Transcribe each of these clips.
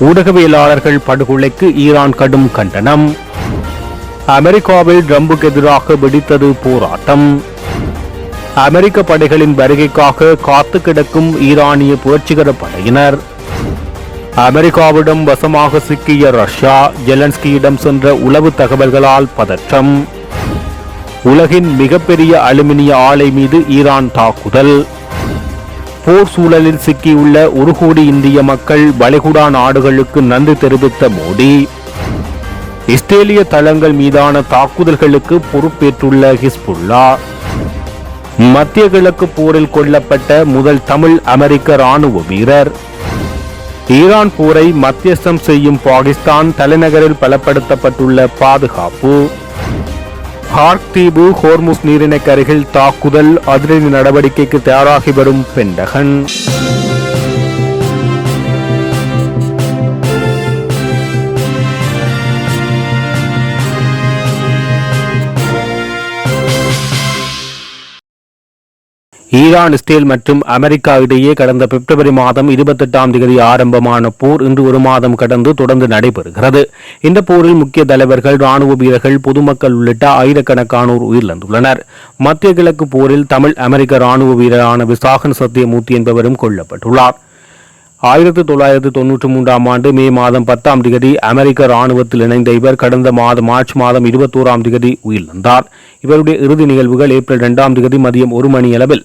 ஊடகவியலாளர்கள் படுகொலைக்கு ஈரான் கடும் கண்டனம். அமெரிக்காவில் ட்ரம்புக்கு எதிராக வெடித்தது போராட்டம். அமெரிக்க படைகளின் வருகைக்காக காத்து கிடக்கும் ஈரானிய புரட்சிகர படையினர். அமெரிக்காவிடம் வசமாக சிக்கிய ரஷ்யா, ஜெலன்ஸ்கியிடம் சென்ற உளவு தகவல்களால் பதற்றம். உலகின் மிகப்பெரிய அலுமினிய ஆலை மீது ஈரான் தாக்குதல். போர் சூழலில் சிக்கியுள்ள 1 கோடி இந்திய மக்கள் வளைகுடா நாடுகளுக்கு நன்றி தெரிவித்த மோடி. இஸ்ரேலிய தளங்கள் மீதான தாக்குதல்களுக்கு பொறுப்பேற்றுள்ள ஹிஸ்புல்லா. மத்திய கிழக்கு போரில் கொல்லப்பட்ட முதல் தமிழ் அமெரிக்க ராணுவ வீரர். ஈரான் போரை மத்தியஸ்தம் செய்யும் பாகிஸ்தான், தலைநகரில் பலப்படுத்தப்பட்டுள்ள பாதுகாப்பு. ஹார்க் தீவு ஹோர்முஸ் நீரிணைக்கு அருகில் தாக்குதல், அதிரடி நடவடிக்கைக்கு தயாராகி வரும் பென்டகன். ஈரான், இஸ்ரேல் மற்றும் அமெரிக்கா இடையே கடந்த பிப்ரவரி மாதம் 28ஆம் தேதி ஆரம்பமான போர் இன்று 1 மாதம் கடந்து தொடர்ந்து நடைபெறுகிறது. இந்த போரில் முக்கிய தலைவர்கள், ராணுவ வீரர்கள், பொதுமக்கள் உள்ளிட்ட ஆயிரக்கணக்கானோர் உயிரிழந்துள்ளனர். மத்திய கிழக்கு போரில் தமிழ் அமெரிக்க ராணுவ வீரரான விசாகன் சத்தியமூர்த்தி என்பவரும் கொல்லப்பட்டுள்ளார். 1993ஆம் ஆண்டு மே மாதம் 10ஆம் தேதி அமெரிக்க ராணுவத்தில் இணைந்த இவர் கடந்த மார்ச் மாதம் 21ஆம் தேதி உயிரிழந்தார். இவருடைய இறுதி நிகழ்வுகள் ஏப்ரல் 2ஆம் தேதி மதியம் 1 மணி அளவில்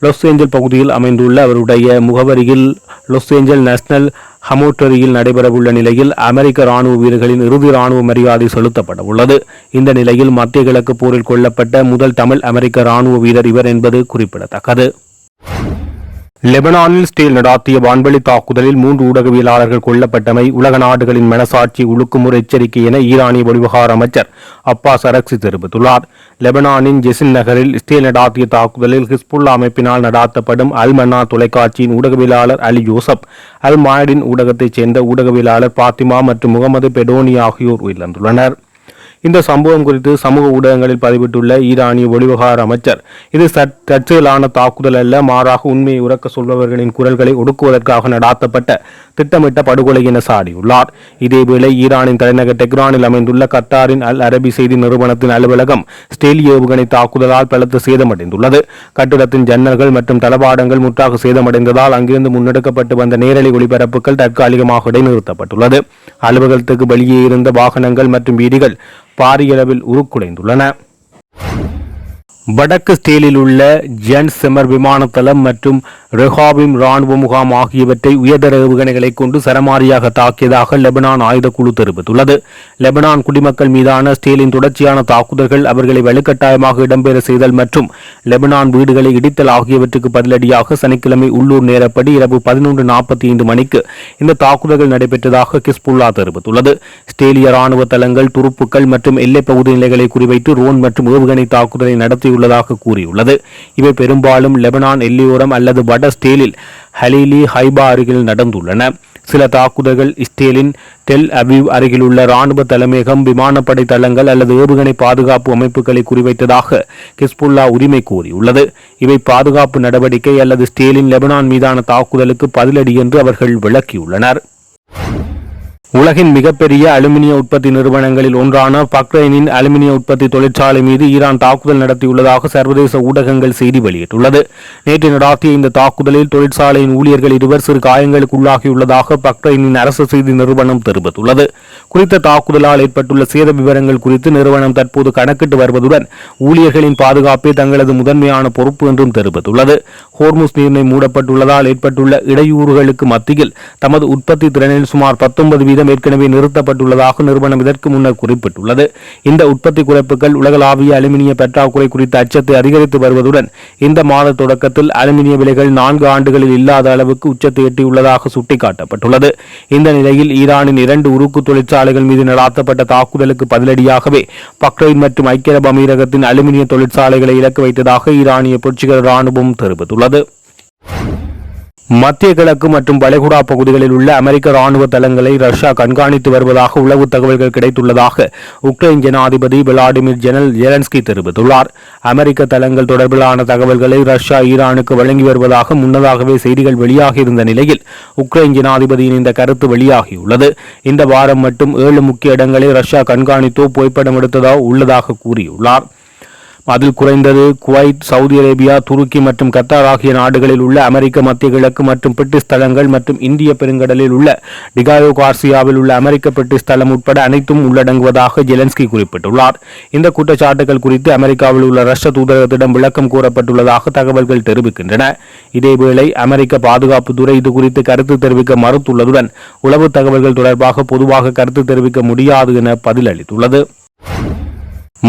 லாஸ் ஏஞ்சல் பகுதியில் அமைந்துள்ள அவருடைய முகவரியில் லாஸ் ஏஞ்சல் நேஷனல் ஹமோட்டரியில் நடைபெறவுள்ள நிலையில் அமெரிக்க ராணுவ வீரர்களின் இறுதி ராணுவ மரியாதை செலுத்தப்பட உள்ளது. இந்த நிலையில் மத்திய கிழக்கு போரில் கொல்லப்பட்ட முதல் தமிழ் அமெரிக்க ராணுவ வீரர் இவர் என்பது குறிப்பிடத்தக்கது. லெபனானில் இஸ்ரேல் நடாத்திய வான்வெளி தாக்குதலில் 3 ஊடகவியலாளர்கள் கொல்லப்பட்டமை உலக நாடுகளின் மனசாட்சி உழுக்குமுறை எச்சரிக்கை என ஈரானிய வெளிவிவகார அமைச்சர் அப்பாஸ் அரக்சி தெரிவித்துள்ளார். லெபனானின் ஜெசின் நகரில் இஸ்ரேல் நடாத்திய தாக்குதலில் ஹிஸ்புல்லா அமைப்பினால் நடாத்தப்படும் அல் மன்னா தொலைக்காட்சியின் ஊடகவியலாளர் அலி யோசப், அல் மாயடின் ஊடகத்தைச் சேர்ந்த ஊடகவியலாளர் பாத்திமா மற்றும் முகமது பெடோனி ஆகியோர் உயிரிழந்துள்ளனர். இந்த சம்பவம் குறித்து சமூக ஊடகங்களில் பதிவிட்டுள்ள ஈரானிய வெளிவிவகார அமைச்சர், இது தற்செயலான தாக்குதல் அல்ல, மாறாக உண்மையை உறக்க சொல்பவர்களின் குரல்களை ஒடுக்குவதற்காக நடாத்தப்பட்ட திட்டமிட்ட படுகொலை என சாடியுள்ளார். இதேவேளை ஈரானின் தலைநகர் டெஹ்ரானில் அமைந்துள்ள கத்தாரின் அல் அரபி செய்தி நிறுவனத்தின் அலுவலகம் இஸ்ரேலிய ஏவுகணை தாக்குதலால் பலத்த சேதமடைந்துள்ளது. கட்டிடத்தின் ஜன்னல்கள் மற்றும் தளபாடங்கள் முற்றாக சேதமடைந்ததால் அங்கிருந்து முன்னெடுக்கப்பட்டு வந்த நேரலை ஒளிபரப்புகள் தற்காலிகமாக இடைநிறுத்தப்பட்டுள்ளது. அலுவலகத்துக்கு வெளியே இருந்த வாகனங்கள் மற்றும் வீடுகள் பாரியளவில் உருக்குலைந்துள்ளன. வடக்கு இஸ்ரேலில் உள்ள ஜென் செமர் விமான தளம் மற்றும் ரெஹாபிம் ராணுவ முகாம் ஆகியவற்றை உயர்தர ஏவுகணைகளை கொண்டு சரமாரியாக தாக்கியதாக லெபனான் ஆயுதக்குழு தெரிவித்துள்ளது. லெபனான் குடிமக்கள் மீதான இஸ்ரேலின் தொடர்ச்சியான தாக்குதல்கள், அவர்களை வலுக்கட்டாயமாக இடம்பெற செய்தல் மற்றும் லெபனான் வீடுகளை இடித்தல் ஆகியவற்றுக்கு பதிலடியாக சனிக்கிழமை உள்ளூர் நேரப்படி இரவு 11:45 மணிக்கு இந்த தாக்குதல்கள் நடைபெற்றதாக ஹிஸ்புல்லா தெரிவித்துள்ளது. இஸ்ரேலிய ராணுவ தளங்கள், துருப்புக்கள் மற்றும் எல்லைப்பகுதி நிலைகளை குறிவைத்து ரோன் மற்றும் ஏவுகணை தாக்குதலை நடத்தியுள்ளதாக கூறியுள்ளது. இவை பெரும்பாலும் லெபனான் எல்லையோரம் அல்லது வட இஸ்ரேலில் ஹலீலி ஹைபா அருகில் நடந்துள்ளன. சில தாக்குதல்கள் இஸ்ரேலின் டெல் அவிவ் அருகிலுள்ள ராணுவ தலைமையகம், விமானப்படை தளங்கள் அல்லது ஏவுகணை பாதுகாப்பு அமைப்புகளை குறிவைத்ததாக ஹிஸ்புல்லா உரிமை கோரியுள்ளது. இவை பாதுகாப்பு நடவடிக்கை அல்லது இஸ்ரேலின் லெபனான் மீதான தாக்குதலுக்கு பதிலடி என்று அவர்கள் விளக்கியுள்ளனர். உலகின் மிகப்பெரிய அலுமினிய உற்பத்தி நிறுவனங்களில் ஒன்றான பக்ரைனின் அலுமினிய உற்பத்தி தொழிற்சாலை மீது ஈரான் தாக்குதல் நடத்தியுள்ளதாக சர்வதேச ஊடகங்கள் செய்தி வெளியிட்டுள்ளது. நேற்று நடாத்திய இந்த தாக்குதலில் தொழிற்சாலையின் ஊழியர்கள் 2 சிறு காயங்களுக்கு உள்ளாகியுள்ளதாக பக்ரைனின் அரசு செய்தி நிறுவனம் தெரிவித்துள்ளது. குறித்த தாக்குதலால் ஏற்பட்டுள்ள சேத விவரங்கள் குறித்து நிறுவனம் தற்போது கணக்கிட்டு வருவதுடன் ஊழியர்களின் பாதுகாப்பே தங்களது முதன்மையான பொறுப்பு என்றும் தெரிவித்துள்ளது. ஹோர்முஸ் நீரிணை மூடப்பட்டுள்ளதால் ஏற்பட்டுள்ள இடையூறுகளுக்கு மத்தியில் தமது உற்பத்தி திறனில் சுமார் 19% ஏற்கனவே நிறுத்தப்பட்டுள்ளதாக நிறுவனம் இதற்கு முன்னர் குறிப்பிட்டுள்ளது. இந்த உற்பத்தி குறைப்புகள் உலகளாவிய அலுமினிய பற்றாக்குறை குறித்த அச்சத்தை அதிகரித்து வருவதுடன் இந்த மாத தொடக்கத்தில் அலுமினிய விலைகள் 4 ஆண்டுகளில் இல்லாத அளவுக்கு உச்சத்தை எட்டியுள்ளதாக சுட்டிக்காட்டப்பட்டுள்ளது. இந்த நிலையில் ஈரானின் 2 உருக்கு தொழிற்சாலைகள் மீது நடாத்தப்பட்ட தாக்குதலுக்கு பதிலடியாகவே பக்ரைன் மற்றும் ஐக்கிய அரபு அமீரகத்தின் அலுமினிய தொழிற்சாலைகளை இலக்கு வைத்ததாக ஈரானிய புரட்சிகர ராணுவம் தெரிவித்துள்ளது. மத்திய கிழக்கு மற்றும் வளைகுடா பகுதிகளில் உள்ள அமெரிக்க ராணுவ தளங்களை ரஷ்யா கண்காணித்து வருவதாக உளவு தகவல்கள் கிடைத்துள்ளதாக உக்ரைன் ஜனாதிபதி விளாடிமிர் ஜெலன்ஸ்கி தெரிவித்துள்ளார். அமெரிக்க தளங்கள் தொடர்பிலான தகவல்களை ரஷ்யா ஈரானுக்கு வழங்கி வருவதாக முன்னதாகவே செய்திகள் வெளியாகியிருந்த நிலையில் உக்ரைன் ஜனாதிபதியின் இந்த கருத்து வெளியாகியுள்ளது. இந்த வாரம் மட்டும் 7 முக்கிய இடங்களை ரஷ்யா கண்காணித்தோ புகைப்படம் எடுத்ததோ உள்ளதாக கூறியுள்ளார். அதில் குறைந்தது குவைத், சவுதி அரேபியா, துருக்கி மற்றும் கத்தார் ஆகிய நாடுகளில் உள்ள அமெரிக்க, மத்திய கிழக்கு மற்றும் பிரிட்டிஷ் தளங்கள் மற்றும் இந்திய பெருங்கடலில் உள்ள டிகாயோ கார்சியாவில் உள்ள அமெரிக்க பிரிட்டிஷ் தளம் உட்பட அனைத்தும் உள்ளடங்குவதாக ஜெலன்ஸ்கி குறிப்பிட்டுள்ளார். இந்த குற்றச்சாட்டுகள் குறித்து அமெரிக்காவில் உள்ள ரஷ்ய தூதரகத்திடம் விளக்கம் கூறப்பட்டுள்ளதாக தகவல்கள் தெரிவிக்கின்றன. இதேவேளை அமெரிக்க பாதுகாப்புத்துறை இது குறித்து கருத்து தெரிவிக்க மறுத்துள்ளதுடன் உளவு தகவல்கள் தொடர்பாக பொதுவாக கருத்து தெரிவிக்க முடியாது என பதிலளித்துள்ளது.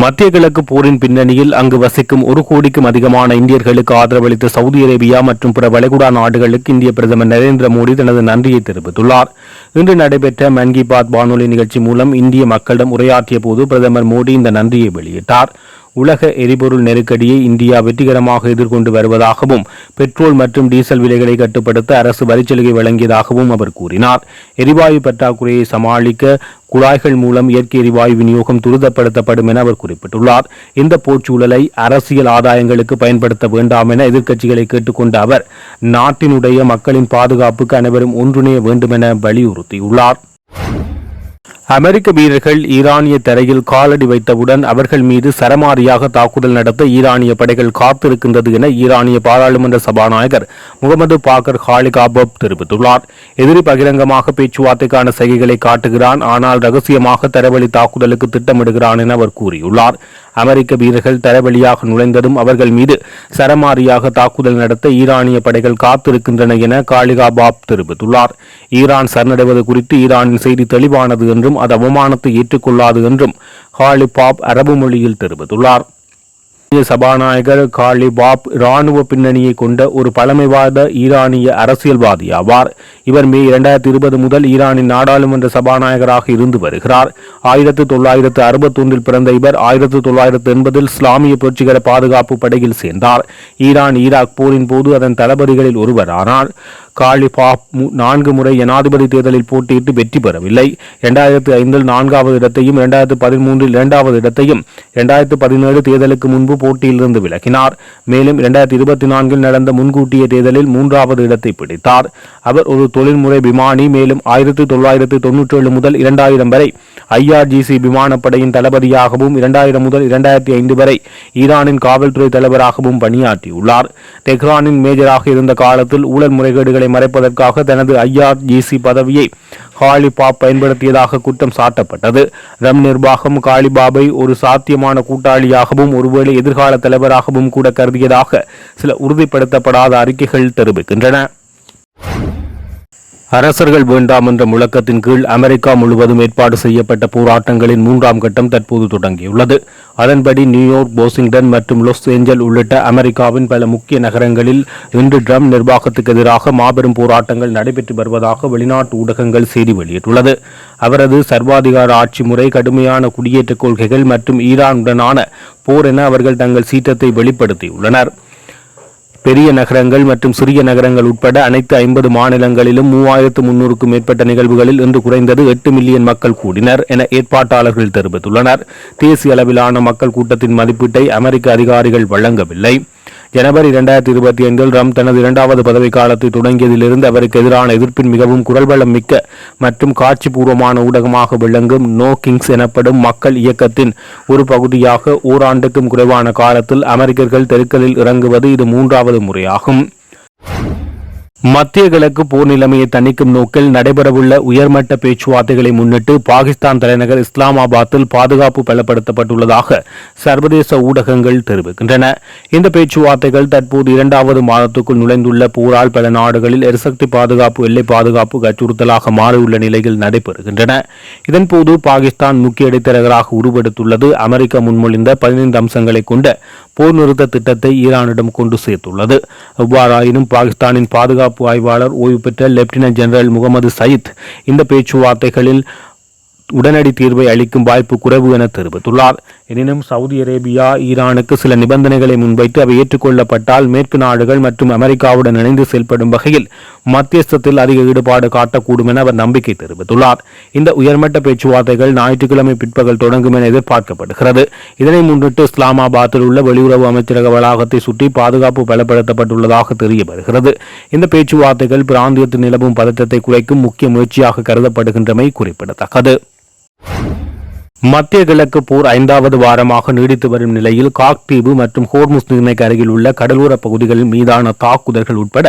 மத்திய கிழக்கு போரின் பின்னணியில் அங்கு வசிக்கும் 1 கோடிக்கும் அதிகமான இந்தியர்களுக்கு ஆதரவளித்த சவுதி அரேபியா மற்றும் பிற வளைகுடா நாடுகளுக்கு இந்திய பிரதமர் நரேந்திர மோடி தனது நன்றியை தெரிவித்துள்ளார். இன்று நடைபெற்ற மன் கி பாத் வானொலி நிகழ்ச்சி மூலம் இந்திய மக்களிடம் உரையாற்றிய போது பிரதமர் மோடி இந்த நன்றியை வெளியிட்டார். உலக எரிபொருள் நெருக்கடியை இந்தியா வெற்றிகரமாக எதிர்கொண்டு வருவதாகவும் பெட்ரோல் மற்றும் டீசல் விலைகளை கட்டுப்படுத்த அரசு வரிச்சலுகை வழங்கியதாகவும் அவர் கூறினார். எரிவாயு பற்றாக்குறையை சமாளிக்க குழாய்கள் மூலம் இயற்கை எரிவாயு விநியோகம் துரிதப்படுத்தப்படும் என அவர் குறிப்பிட்டுள்ளார். இந்த போர்ச்சூழலை அரசியல் ஆதாயங்களுக்கு பயன்படுத்த வேண்டாம் என எதிர்க்கட்சிகளை கேட்டுக்கொண்ட அவர் நாட்டினுடைய மக்களின் பாதுகாப்புக்கு அனைவரும் ஒன்றிணைய வேண்டும் என வலியுறுத்தியுள்ளார். அமெரிக்க வீரர்கள் ஈரானிய தரையில் காலடி வைத்தவுடன் அவர்கள் மீது சரமாரியாக தாக்குதல் நடத்த ஈரானிய படைகள் காத்திருக்கின்றது என ஈரானிய பாராளுமன்ற சபாநாயகர் முகமது பாக்கர் ஹாலிகாபப் தெரிவித்துள்ளார். எதிரி பகிரங்கமாக பேச்சுவார்த்தைக்கான சைகைகளை காட்டுகிறான், ஆனால் ரகசியமாக தரவழி தாக்குதலுக்கு திட்டமிடுகிறான் என அவர் கூறியுள்ளார். அமெரிக்க வீரர்கள் தரவழியாக நுழைந்ததும் அவர்கள் மீது சரமாரியாக தாக்குதல் நடத்த ஈரானிய படைகள் காத்திருக்கின்றன என காலிகாபாப் தெரிவித்துள்ளார். ஈரான் சரணடைவது குறித்து ஈரானின் செய்தி தெளிவானது என்றும் அது அவமானத்தை ஏற்றுக்கொள்ளாது என்றும் ஹாலிபாப் அரபு மொழியில் தெரிவித்துள்ளார். சபாநாயகர் காலிபாப் இராணுவ பின்னணியை கொண்ட ஒரு பழமைவாத ஈரானிய அரசியல்வாதி ஆவார். இவர் மே 2020 முதல் ஈரானின் நாடாளுமன்ற சபாநாயகராக இருந்து வருகிறார். 1961 பிறந்த இவர் 1980 இஸ்லாமிய புரட்சிகர பாதுகாப்பு படையில் சேர்ந்தார். ஈரான் ஈராக் போரின் போது அதன் தளபதிகளில் ஒருவரானார். காலிபாப் 4 முறை ஜனாதிபதி தேர்தலில் போட்டியிட்டு வெற்றி பெறவில்லை. 2005 4வது இடத்தையும் 2013 2வது இடத்தையும் 2017 தேர்தலுக்கு முன்பு போட்டியிலிருந்து விலகினார். மேலும் 2024 நடந்த முன்கூட்டிய தேர்தலில் 3வது இடத்தை பிடித்தார். அவர் ஒரு தொழில்முறை விமானி. மேலும் 1997 முதல் 2000 வரை IRGC விமானப்படையின் தளபதியாகவும் 2000 முதல் 2005 வரை ஈரானின் காவல்துறை தலைவராகவும் பணியாற்றியுள்ளார். தெஹ்ரானின் மேஜராக இருந்த காலத்தில் ஊழல் முறைகேடுகளை மறைப்பதற்காக தனது IRGC பதவியை காலிபாப் பயன்படுத்தியதாக குற்றம் சாட்டப்பட்டது. ரம் நிர்வாகம் காலிபாபை ஒரு சாத்தியமான கூட்டாளியாகவும் ஒருவேளை எதிர்கால தலைவராகவும் கூட கருதியதாக சில உறுதிப்படுத்தப்படாத அறிக்கைகள் தெரிவிக்கின்றன. அரசர்கள் வேண்டாம் என்ற முழக்கத்தின் கீழ் அமெரிக்கா முழுவதும் ஏற்பாடு செய்யப்பட்ட போராட்டங்களின் 3ஆம் கட்டம் தற்போது தொடங்கியுள்ளது. அதன்படி நியூயார்க், வாஷிங்டன் மற்றும் லாஸ் ஏஞ்சல் உள்ளிட்ட அமெரிக்காவின் பல முக்கிய நகரங்களில் இன்று ட்ரம்ப் நிர்வாகத்துக்கு எதிராக மாபெரும் போராட்டங்கள் நடைபெற்று வருவதாக வெளிநாட்டு ஊடகங்கள் செய்தி வெளியிட்டுள்ளது. அவரது சர்வாதிகார ஆட்சி முறை, கடுமையான குடியேற்ற கொள்கைகள் மற்றும் ஈரானுடனான போர் என அவர்கள் தங்கள் சீற்றத்தை வெளிப்படுத்தியுள்ளனர். பெரிய நகரங்கள் மற்றும் சிறிய நகரங்கள் உட்பட அனைத்து 50 மாநிலங்களிலும் 3300க்கும் மேற்பட்ட நிகழ்வுகளில் இன்று குறைந்தது 8 மில்லியன் மக்கள் கூடினர் என ஏற்பாட்டாளர்கள் தெரிவித்துள்ளனர். தேசிய அளவிலான மக்கள் கூட்டத்தின் மதிப்பீட்டை அமெரிக்க அதிகாரிகள் வழங்கவில்லை. ஜனவரி 2025 ட்ரம்ப் தனது 2வது பதவிக்காலத்தை தொடங்கியதிலிருந்து அவருக்கு எதிரான எதிர்ப்பின் மிகவும் குரல்வளம் மிக்க மற்றும் காட்சிபூர்வமான ஊடகமாக விளங்கும் நோ கிங்ஸ் எனப்படும் மக்கள் இயக்கத்தின் ஒரு பகுதியாக ஓராண்டுக்கும் குறைவான காலத்தில் அமெரிக்கர்கள் தெருக்களில் இறங்குவது இது 3வது முறையாகும். மத்திய கிழக்கு போர் நிலைமையை தணிக்கும் நோக்கில் நடைபெறவுள்ள உயர்மட்ட பேச்சுவார்த்தைகளை முன்னிட்டு பாகிஸ்தான் தலைநகர் இஸ்லாமாபாத்தில் பாதுகாப்பு பலப்படுத்தப்பட்டுள்ளதாக சர்வதேச ஊடகங்கள் தெரிவிக்கின்றன. இந்த பேச்சுவார்த்தைகள் தற்போது 2வது மாதத்துக்குள் நுழைந்துள்ள போரால் பல நாடுகளில் எரிசக்தி பாதுகாப்பு, எல்லை பாதுகாப்பு அச்சுறுத்தலாக மாறியுள்ள நிலையில் நடைபெறுகின்றன. இதன்போது பாகிஸ்தான் முக்கிய இடைத்தரகராக உருவெடுத்துள்ளது. அமெரிக்கா முன்மொழிந்த 15 அம்சங்களை கொண்ட போர் நிறுத்த திட்டத்தை ஈரானிடம் கொண்டு சேர்த்துள்ளது. எவ்வாறாயினும் பாகிஸ்தானின் பாதுகாப்பு ஆய்வாளர் ஓய்வு பெற்ற லெப்டினன்ட் ஜெனரல் முகமது சயித் இந்த பேச்சுவார்த்தைகளில் உடனடி தீர்வை அளிக்கும் வாய்ப்பு குறைவு என தெரிவித்துள்ளார். எனினும் சவுதி அரேபியா ஈரானுக்கு சில நிபந்தனைகளை முன்வைத்து அவை ஏற்றுக்கொள்ளப்பட்டால் மேற்கு நாடுகள் மற்றும் அமெரிக்காவுடன் இணைந்து செயல்படும் வகையில் மத்தியஸ்தத்தில் அதிக ஈடுபாடு காட்டக்கூடும் என அவர் நம்பிக்கை தெரிவித்துள்ளார். இந்த உயர்மட்ட பேச்சுவார்த்தைகள் ஞாயிற்றுக்கிழமை பிற்பகல் தொடங்கும் என எதிர்பார்க்கப்படுகிறது. இதனை முன்னிட்டு இஸ்லாமாபாத்தில் உள்ள வெளியுறவு அமைச்சரக வளாகத்தை சுற்றி பாதுகாப்பு பலப்படுத்தப்பட்டுள்ளதாக தெரிய வருகிறது. இந்த பேச்சுவார்த்தைகள் பிராந்தியத்தில் நிலவும் பதற்றத்தை குறைக்கும் முக்கிய முயற்சியாக கருதப்படுகின்றமை குறிப்பிடத்தக்கது. மத்திய கிழக்கு போர் 5வது வாரமாக நீடித்து வரும் நிலையில் காக் தீவு மற்றும் ஹோர்முஸ் நீர்மைக்கு அருகில் உள்ள கடலோர பகுதிகள் மீதான தாக்குதல்கள் உட்பட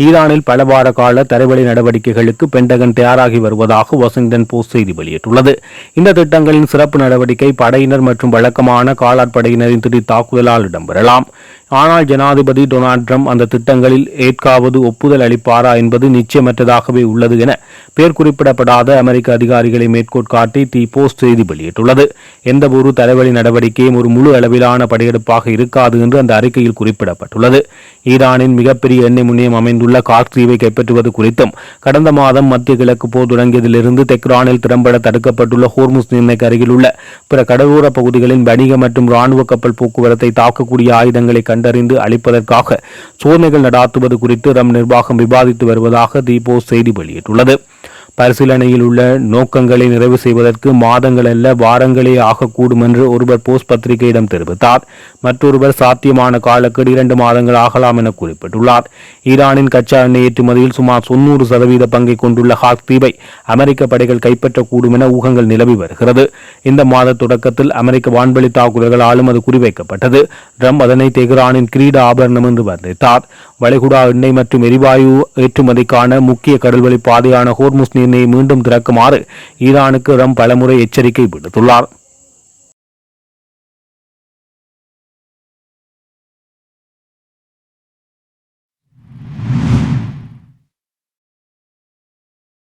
ஈரானில் பல வார கால தரைவழி நடவடிக்கைகளுக்கு பென்டகன் தயாராகி வருவதாக வாஷிங்டன் போஸ்ட் செய்தி வெளியிட்டுள்ளது. இந்த திட்டங்களின் சிறப்பு நடவடிக்கை படையினர் மற்றும் வழக்கமான காலாட்படையினரின் திடீர் தாக்குதலால் இடம்பெறலாம். ஆனால் ஜனாதிபதி டொனால்ட் ட்ரம்ப் அந்த திட்டங்களில் ஏற்காவது ஒப்புதல் அளிப்பாரா என்பது நிச்சயமற்றதாகவே உள்ளது என பெயர் குறிப்பிடப்படாத அமெரிக்க அதிகாரிகளை மேற்கோள் காட்டி தி போஸ்ட் செய்தி வெளியிட்டுள்ளது. எந்த ஒரு தரைவழி நடவடிக்கையும் ஒரு முழு அளவிலான படையெடுப்பாக இருக்காது என்று அந்த அறிக்கையில் குறிப்பிடப்பட்டுள்ளது. ஈரானின் மிகப்பெரிய எண்ணெய் முனையம் அமைந்துள்ள காக் தீவை கைப்பற்றுவது குறித்தும் கடந்த மாதம் மத்திய கிழக்கு போர் தொடங்கியதிலிருந்து தெஹ்ரானில் திறம்பட தடுக்கப்பட்டுள்ள ஹோர்முஸ் நீர்மைக்கு அருகில் உள்ள பிற கடலோர பகுதிகளின் வணிக மற்றும் ராணுவ கப்பல் போக்குவரத்தை தாக்கக்கூடிய ஆயுதங்களை கண்டறிந்து அளிப்பதற்காக சோதனைகள் நடாத்துவது குறித்து ரம் நிர்வாகம் விவாதித்து வருவதாக தி போஸ்ட் செய்தி வெளியிட்டுள்ளது. பரிசீலனையில் உள்ள நோக்கங்களை நிறைவு செய்வதற்கு மாதங்கள் அல்ல வாரங்களே ஆகக்கூடும் என்று ஒருவர் போஸ்ட் பத்திரிகையிடம் தெரிவித்தார். மற்றொருவர் சாத்தியமான காலக்கெடு 2 மாதங்கள் ஆகலாம் என குறிப்பிட்டுள்ளார். ஈரானின் கச்சா எண்ணெய் ஏற்றுமதியில் சுமார் 90% பங்கை கொண்டுள்ள காக் தீவை அமெரிக்க படைகள் கைப்பற்றக்கூடும் என ஊகங்கள் நிலவி வருகிறது. இந்த மாத தொடக்கத்தில் அமெரிக்க வான்வெளி தாக்குதல்களாலும் அது குறிவைக்கப்பட்டது. ட்ரம்ப் அதனை தெஹ்ரானின் கிரீட ஆபரணம் என்று வர்ணித்தார். வளைகுடா எண்ணெய் மற்றும் எரிவாயு ஏற்றுமதிக்கான முக்கிய கடல்வழி பாதையான ஹோர்முஸ் நீரினை மீண்டும் திறக்குமாறு ஈரானுக்கு ட்ரம்ப் பலமுறை எச்சரிக்கை விடுத்துள்ளார்.